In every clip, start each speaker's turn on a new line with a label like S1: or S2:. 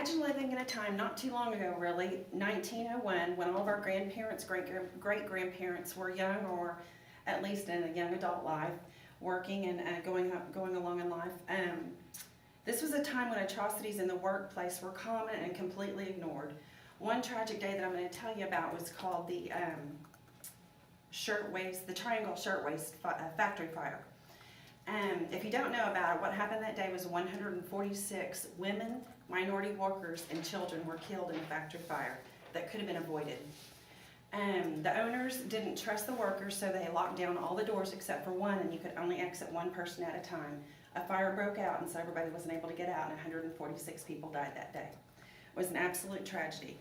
S1: Imagine living in a time not too long ago, really, 1901, when all of our grandparents, great-grandparents were young, or at least in a young adult life, working and going along in life. This was a time when atrocities in the workplace were common and completely ignored. One tragic day that I'm going to tell you about was called the Triangle Shirtwaist Factory Fire. If you don't know about it, what happened that day was 146 women, minority workers, and children were killed in a factory fire that could have been avoided. The owners didn't trust the workers, so they locked down all the doors except for one, and you could only exit one person at a time. A fire broke out, and so everybody wasn't able to get out, and 146 people died that day. It was an absolute tragedy.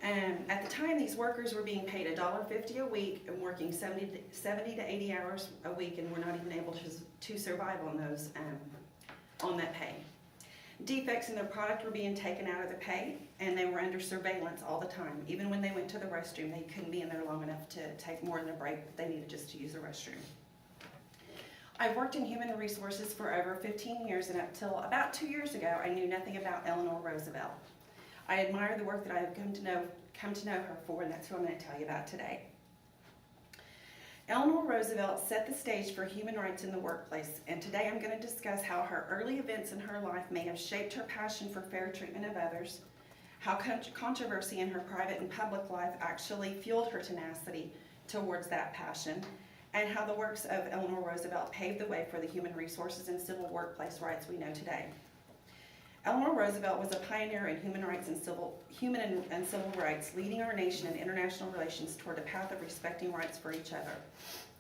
S1: At the time, these workers were being paid $1.50 a week and working 70 to 80 hours a week, and were not even able to survive on those on that pay. Defects in their product were being taken out of the pay, and they were under surveillance all the time. Even when they went to the restroom, they couldn't be in there long enough to take more than a break, but they needed just to use the restroom. I've worked in human resources for over 15 years, and up till about 2 years ago, I knew nothing about Eleanor Roosevelt. I admire the work that I have come to know her for, and that's what I'm going to tell you about today. Eleanor Roosevelt set the stage for human rights in the workplace, and today I'm going to discuss how her early events in her life may have shaped her passion for fair treatment of others, how controversy in her private and public life actually fueled her tenacity towards that passion, and how the works of Eleanor Roosevelt paved the way for the human resources and civil workplace rights we know today. Eleanor Roosevelt was a pioneer in human and civil rights, leading our nation in international relations toward a path of respecting rights for each other.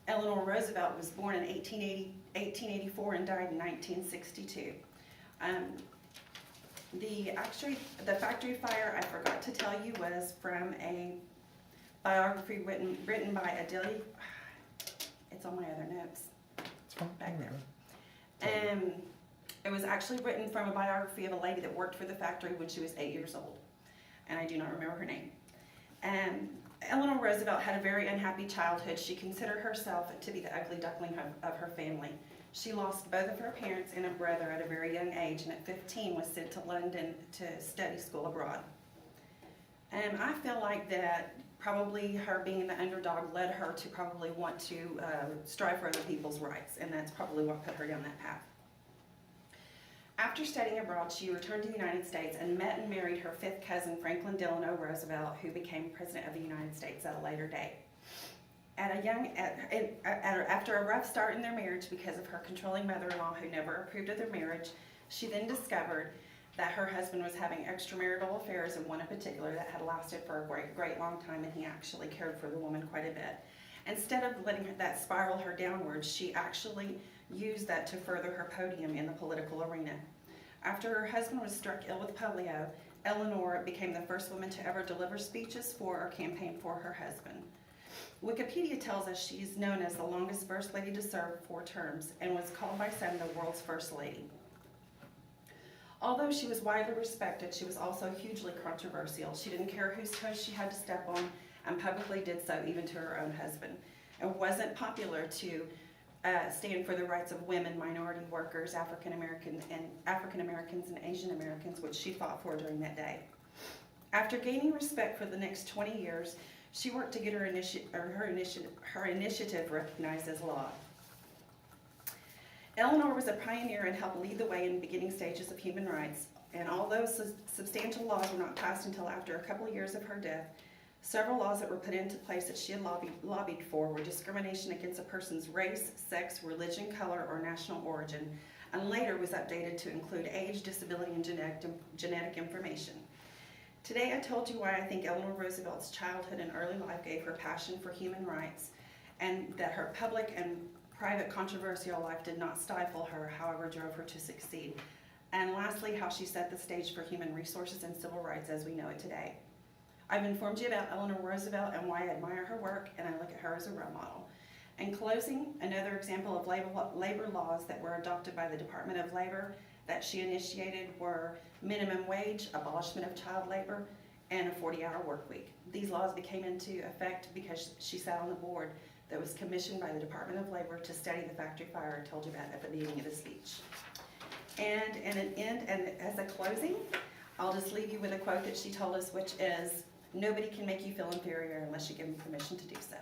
S1: Eleanor Roosevelt was born in 1884 and died in 1962. The factory fire, I forgot to tell you, was from a biography written by Adelia. It's on my other notes.
S2: It's fine.
S1: Back there. It was actually written from a biography of a lady that worked for the factory when she was 8 years old, and I do not remember her name. Eleanor Roosevelt had a very unhappy childhood. She considered herself to be the ugly duckling of her family. She lost both of her parents and a brother at a very young age, and at 15 was sent to London to study school abroad. I feel like that probably her being the underdog led her to probably want to strive for other people's rights, and that's probably what put her down that path. After studying abroad, she returned to the United States and met and married her fifth cousin, Franklin Delano Roosevelt, who became President of the United States at a later date. After a rough start in their marriage because of her controlling mother-in-law who never approved of their marriage, she then discovered that her husband was having extramarital affairs, and one in particular that had lasted for a great long time, and he actually cared for the woman quite a bit. Instead of letting that spiral her downwards, she actually used that to further her podium in the political arena. After her husband was struck ill with polio, Eleanor became the first woman to ever deliver speeches for or campaign for her husband. Wikipedia tells us she is known as the longest First Lady to serve 4 terms, and was called by some the world's First Lady. Although she was widely respected, she was also hugely controversial. She didn't care whose toes she had to step on, and publicly did so even to her own husband. It wasn't popular to stand for the rights of women, minority workers, African Americans, and Asian Americans, which she fought for during that day. After gaining respect for the next 20 years, she worked to get her initiative recognized as law. Eleanor was a pioneer and helped lead the way in the beginning stages of human rights, and although substantial laws were not passed until after a couple of years of her death, several laws that were put into place that she had lobbied for were discrimination against a person's race, sex, religion, color, or national origin, and later was updated to include age, disability, and genetic information. Today I told you why I think Eleanor Roosevelt's childhood and early life gave her passion for human rights, and that her public and private controversial life did not stifle her, however drove her to succeed. And lastly, how she set the stage for human resources and civil rights as we know it today. I've informed you about Eleanor Roosevelt and why I admire her work, and I look at her as a role model. In closing, another example of labor laws that were adopted by the Department of Labor that she initiated were minimum wage, abolishment of child labor, and a 40-hour work week. These laws became into effect because she sat on the board that was commissioned by the Department of Labor to study the factory fire I told you about at the beginning of the speech. And as a closing, I'll just leave you with a quote that she told us, which is, "Nobody can make you feel inferior unless you give them permission to do so."